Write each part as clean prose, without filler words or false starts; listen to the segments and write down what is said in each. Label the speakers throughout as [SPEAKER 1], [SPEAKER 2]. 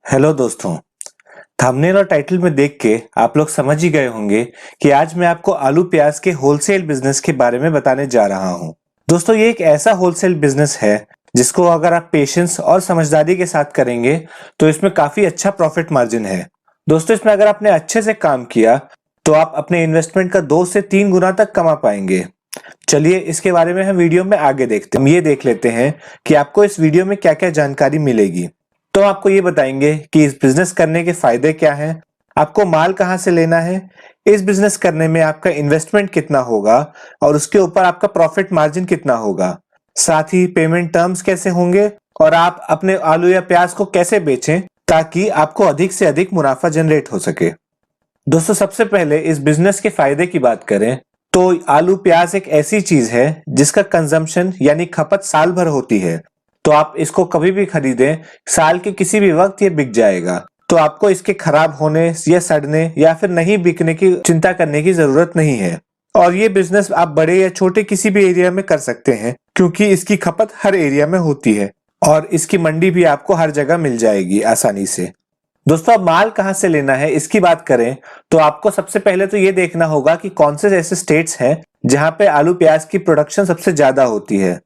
[SPEAKER 1] Hello दोस्तों। Thumbnail और title में देख के आप लोग समझ ही गए होंगे कि आज मैं आपको आलू प्याज के होलसेल बिजनेस के बारे में बताने जा रहा हूं। दोस्तों, ये एक ऐसा होलसेल बिजनेस है जिसको अगर आप पेशेंस और समझदारी के साथ करेंगे तो इसमें काफी अच्छा प्रॉफिट मार्जिन है। दोस्तों, इसमें अगर आपने अच्छे से काम किया तो आप अपने इन्वेस्टमेंट का 2 से 3 गुना तक कमा पाएंगे। चलिए इसके बारे में हम वीडियो में आगे देखते हैं। हम ये देख लेते हैं कि आपको इस वीडियो में क्या क्या जानकारी मिलेगी। तो हम आपको ये बताएंगे कि इस बिजनेस करने के फायदे क्या हैं, आपको माल कहाँ से लेना है, इस बिजनेस करने में आपका इन्वेस्टमेंट कितना होगा और उसके ऊपर आपका प्रॉफिट मार्जिन कितना होगा, साथ ही पेमेंट टर्म्स कैसे होंगे और आप अपने आलू या प्याज को कैसे बेचें ताकि आपको अधिक से अधिक मुनाफा जनरेट हो सके। दोस्तों, सबसे पहले इस बिजनेस के फायदे की बात करें तो आलू प्याज एक ऐसी चीज है जिसका कंजम्पशन यानी खपत साल भर होती है। तो आप इसको कभी भी खरीदें, साल के किसी भी वक्त ये बिक जाएगा। तो आपको इसके खराब होने या सड़ने या फिर नहीं बिकने की चिंता करने की जरूरत नहीं है। और ये बिजनेस आप बड़े या छोटे किसी भी एरिया में कर सकते हैं क्योंकि इसकी खपत हर एरिया में होती है और इसकी मंडी भी आपको हर जगह मिल जाएगी आसानी से। दोस्तों, अब माल कहां से लेना है इसकी बात करें तो आपको सबसे पहले तो ये देखना होगा कि कौन से ऐसे स्टेट्स हैं जहां पे आलू प्याज की प्रोडक्शन सबसे ज्यादा होती है।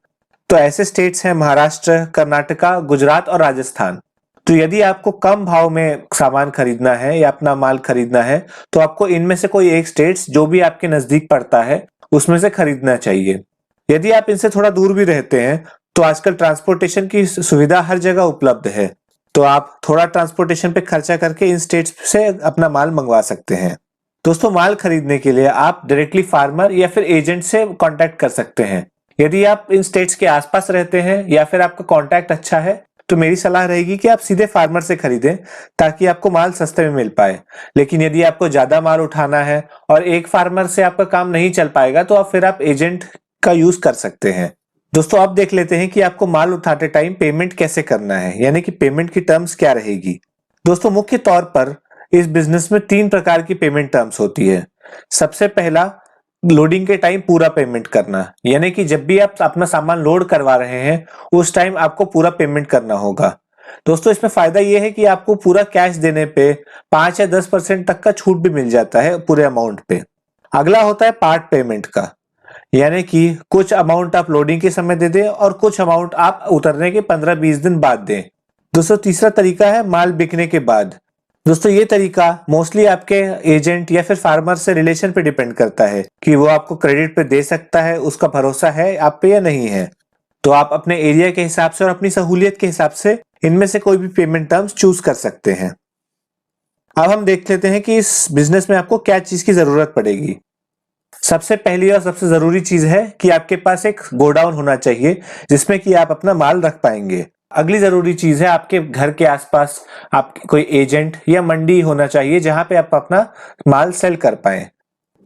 [SPEAKER 1] तो ऐसे स्टेट्स हैं महाराष्ट्र, कर्नाटका, गुजरात और राजस्थान। तो यदि आपको कम भाव में सामान खरीदना है या अपना माल खरीदना है तो आपको इनमें से कोई एक स्टेट्स जो भी आपके नजदीक पड़ता है उसमें से खरीदना चाहिए। यदि आप इनसे थोड़ा दूर भी रहते हैं तो आजकल ट्रांसपोर्टेशन की सुविधा हर जगह उपलब्ध है। तो आप थोड़ा ट्रांसपोर्टेशन पे खर्चा करके इन स्टेट्स से अपना माल मंगवा सकते हैं। दोस्तों, माल खरीदने के लिए आप डायरेक्टली फार्मर या फिर एजेंट से कांटेक्ट कर सकते हैं। यदि आप इन स्टेट्स के आसपास रहते हैं या फिर आपका कांटेक्ट अच्छा है तो मेरी सलाह रहेगी कि आप सीधे फार्मर से खरीदें ताकि आपको माल सस्ते में मिल पाए। लेकिन यदि आपको ज्यादा माल उठाना है और एक फार्मर से आपका काम नहीं चल पाएगा तो फिर आप एजेंट का यूज कर सकते हैं। दोस्तों, अब देख लेते हैं कि आपको माल उठाते टाइम पेमेंट कैसे करना है, यानी कि पेमेंट की टर्म्स क्या रहेगी। दोस्तों, मुख्य तौर पर इस बिजनेस में 3 प्रकार की पेमेंट टर्म्स होती है। सबसे पहला, लोडिंग के टाइम पूरा पेमेंट करना, यानी कि जब भी आप अपना सामान लोड करवा रहे हैं उस टाइम आपको पूरा पेमेंट करना होगा। दोस्तों, इसमें फायदा यह है कि आपको पूरा कैश देने पे 5 या 10% तक का छूट भी मिल जाता है पूरे अमाउंट पे। अगला होता है पार्ट पेमेंट का, यानी कि कुछ अमाउंट आप लोडिंग के समय दे दें और कुछ अमाउंट आप उतरने के 15-20 दिन बाद दें। दोस्तों, तीसरा तरीका है माल बिकने के बाद। दोस्तों, ये तरीका मोस्टली आपके एजेंट या फिर फार्मर से रिलेशन पे डिपेंड करता है कि वो आपको क्रेडिट पे दे सकता है, उसका भरोसा है आप पे या नहीं है। तो आप अपने एरिया के हिसाब से और अपनी सहूलियत के हिसाब से इनमें से कोई भी पेमेंट टर्म्स चूज कर सकते हैं। अब हम देख लेते हैं कि इस बिजनेस में आपको क्या चीज की जरूरत पड़ेगी। सबसे पहली और सबसे जरूरी चीज है कि आपके पास एक गोडाउन होना चाहिए जिसमें कि आप अपना माल रख पाएंगे। अगली जरूरी चीज है आपके घर के आसपास आप कोई एजेंट या मंडी होना चाहिए जहां पे आप अपना माल सेल कर पाए।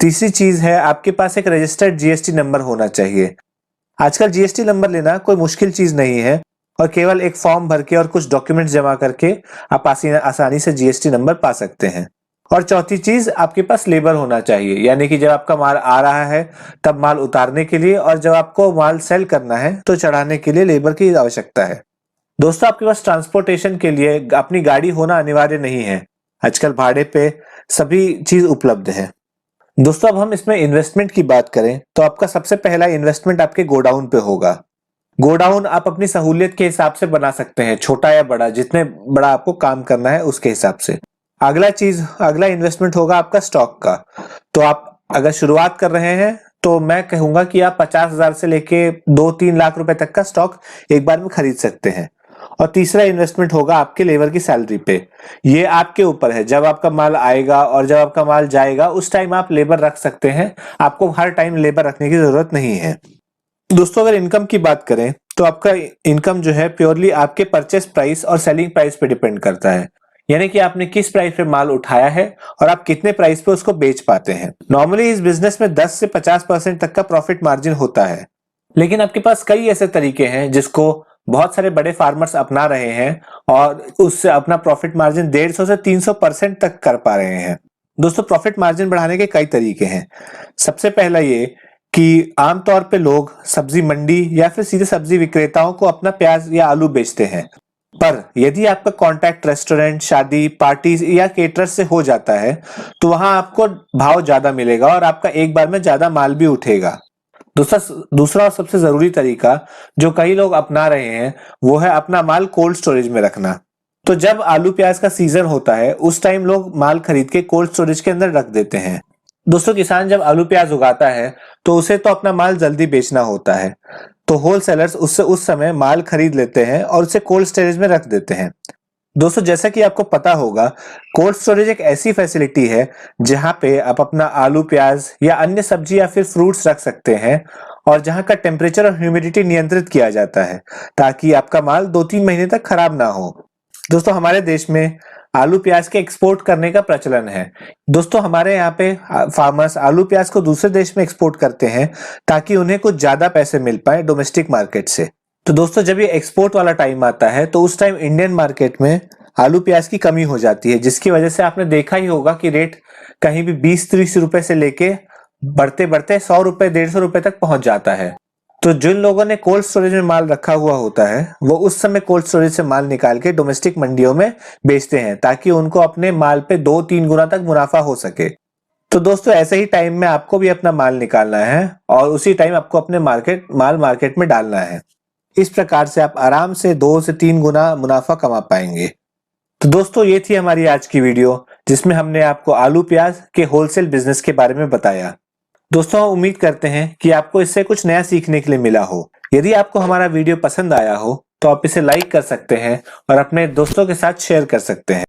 [SPEAKER 1] तीसरी चीज है आपके पास एक रजिस्टर्ड जीएसटी नंबर होना चाहिए। आजकल जीएसटी नंबर लेना कोई मुश्किल चीज नहीं है और केवल एक फॉर्म भर के और कुछ डॉक्यूमेंट्स जमा करके आप आसानी से जीएसटी नंबर पा सकते हैं। और चौथी चीज, आपके पास लेबर होना चाहिए, यानी कि जब आपका माल आ रहा है तब माल उतारने के लिए और जब आपको माल सेल करना है तो चढ़ाने के लिए लेबर की आवश्यकता है। दोस्तों, आपके पास ट्रांसपोर्टेशन के लिए अपनी गाड़ी होना अनिवार्य नहीं है। आजकल भाड़े पे सभी चीज उपलब्ध है। दोस्तों, अब हम इसमें इन्वेस्टमेंट की बात करें तो आपका सबसे पहला इन्वेस्टमेंट आपके गोडाउन पे होगा। गोडाउन आप अपनी सहूलियत के हिसाब से बना सकते हैं, छोटा या बड़ा, जितने बड़ा आपको काम करना है उसके हिसाब से। अगला इन्वेस्टमेंट होगा आपका स्टॉक का। तो आप अगर शुरुआत कर रहे हैं तो मैं कहूंगा कि आप 50,000 से लेके 2-3 लाख रुपए तक का स्टॉक एक बार में खरीद सकते हैं। और तीसरा इन्वेस्टमेंट होगा आपके लेबर की सैलरी पे। ये आपके ऊपर है, जब आपका माल आएगा और जब आपका माल जाएगा उस टाइम आप लेबर रख सकते हैं, आपको हर टाइम लेबर रखने की जरूरत नहीं है। दोस्तों, अगर इनकम की बात करें तो आपका इनकम जो है प्योरली आपके परचेस प्राइस और सेलिंग प्राइस पे डिपेंड करता है, यानी कि आपने किस प्राइस पे माल उठाया है और आप कितने प्राइस पे उसको बेच पाते हैं। नॉर्मली इस बिजनेस में 10 से 50% तक का प्रॉफिट मार्जिन होता है, लेकिन आपके पास कई ऐसे तरीके हैं जिसको बहुत सारे बड़े फार्मर्स अपना रहे हैं और उससे अपना प्रॉफिट मार्जिन 150 से 300% तक कर पा रहे हैं। दोस्तों, प्रॉफिट मार्जिन बढ़ाने के कई तरीके हैं। सबसे पहला ये कि आमतौर पे लोग सब्जी मंडी या फिर सीधे सब्जी विक्रेताओं को अपना प्याज या आलू बेचते हैं। पर यदि आपका कॉन्टैक्ट रेस्टोरेंट, शादी, पार्टी या केटरर्स से हो जाता है तो वहां आपको भाव ज्यादा मिलेगा और आपका एक बार में ज्यादा माल भी उठेगा। दूसरा और सबसे जरूरी तरीका जो कई लोग अपना रहे हैं वो है अपना माल कोल्ड स्टोरेज में रखना। तो जब आलू प्याज का सीजन होता है उस टाइम लोग माल खरीद के कोल्ड स्टोरेज के अंदर रख देते हैं। दोस्तों, किसान जब आलू प्याज उगाता है तो उसे तो अपना माल जल्दी बेचना होता है, तो होलसेलर्स उससे उस समय माल खरीद लेते हैं और उसे कोल्ड स्टोरेज में रख देते हैं। दोस्तों, जैसा कि आपको पता होगा, कोल्ड स्टोरेज एक ऐसी फैसिलिटी है जहां पे आप अपना आलू प्याज या अन्य सब्जी या फिर फ्रूट्स रख सकते हैं और जहां का टेम्परेचर और ह्यूमिडिटी नियंत्रित किया जाता है ताकि आपका माल 2-3 महीने तक खराब ना हो। दोस्तों, हमारे देश में आलू प्याज के एक्सपोर्ट करने का प्रचलन है। दोस्तों, हमारे यहाँ पे फार्मर्स आलू प्याज को दूसरे देश में एक्सपोर्ट करते हैं ताकि उन्हें कुछ ज्यादा पैसे मिल पाए डोमेस्टिक मार्केट से। तो दोस्तों, जब ये एक्सपोर्ट वाला टाइम आता है तो उस टाइम इंडियन मार्केट में आलू प्याज की कमी हो जाती है, जिसकी वजह से आपने देखा ही होगा कि रेट कहीं भी 20-30 रुपए से लेके बढ़ते बढ़ते 100 रुपए 150 रुपए तक पहुंच जाता है। तो जिन लोगों ने कोल्ड स्टोरेज में माल रखा हुआ होता है वो उस समय कोल्ड स्टोरेज से माल निकाल के डोमेस्टिक मंडियों में बेचते हैं ताकि उनको अपने माल पे 2-3 गुना तक मुनाफा हो सके। तो दोस्तों, ऐसे ही टाइम में आपको भी अपना माल निकालना है और उसी टाइम आपको अपने माल मार्केट में डालना है। इस प्रकार से आप आराम से 2 से 3 गुना मुनाफा कमा पाएंगे। तो दोस्तों, ये थी हमारी आज की वीडियो जिसमें हमने आपको आलू प्याज के होलसेल बिजनेस के बारे में बताया। दोस्तों, हम उम्मीद करते हैं कि आपको इससे कुछ नया सीखने के लिए मिला हो। यदि आपको हमारा वीडियो पसंद आया हो तो आप इसे लाइक कर सकते हैं और अपने दोस्तों के साथ शेयर कर सकते हैं।